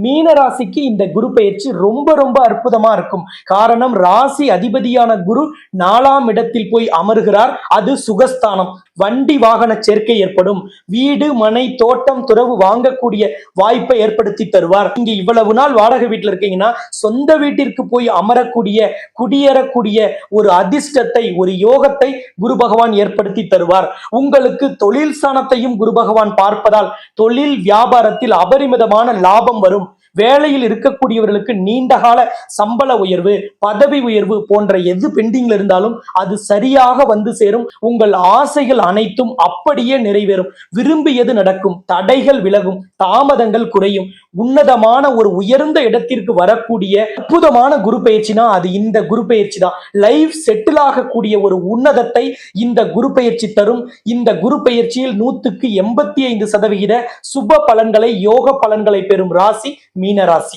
மீன ராசிக்கு இந்த குரு பயிற்சி ரொம்ப ரொம்ப அற்புதமா இருக்கும். காரணம், ராசி அதிபதியான குரு 4ஆம் இடத்தில் போய் அமர்கிறார். அது சுகஸ்தானம். வண்டி வாகன சேர்க்கை ஏற்படும். வீடு மனை தோட்டம் துறவு வாங்கக்கூடிய வாய்ப்பை ஏற்படுத்தி தருவார். இங்க இவ்வளவு நாள் வாடகை வீட்டில் இருக்கீங்கன்னா சொந்த வீட்டிற்கு போய் அமரக்கூடிய குடியேறக்கூடிய ஒரு அதிர்ஷ்டத்தை, ஒரு யோகத்தை குரு பகவான் ஏற்படுத்தி தருவார். உங்களுக்கு தொழில் ஸ்தானத்தையும் குரு பகவான் பார்ப்பதால் தொழில் வியாபாரத்தில் அபரிமிதமான லாபம் வரும். வேலையில் இருக்கக்கூடியவர்களுக்கு நீண்டகால சம்பள உயர்வு, பதவி உயர்வு போன்ற எது பெண்டிங்ல இருந்தாலும் அது சரியாக வந்து சேரும். உங்கள் ஆசைகள் அனைத்தும் அப்படியே நிறைவேறும். விரும்பியது நடக்கும். தடைகள் விலகும். தாமதங்கள் குறையும். உன்னதமான ஒரு உயர்ந்த இடத்திற்கு வரக்கூடிய அற்புதமான குரு பயிற்சினா அது இந்த குரு பயிற்சி தான். லைஃப் செட்டில் ஆகக்கூடிய ஒரு உன்னதத்தை இந்த குரு பயிற்சி தரும். இந்த குரு பயிற்சியில் 100க்கு 85% சுப பலன்களை, யோக பலன்களை பெறும் ராசி மீன ராசி.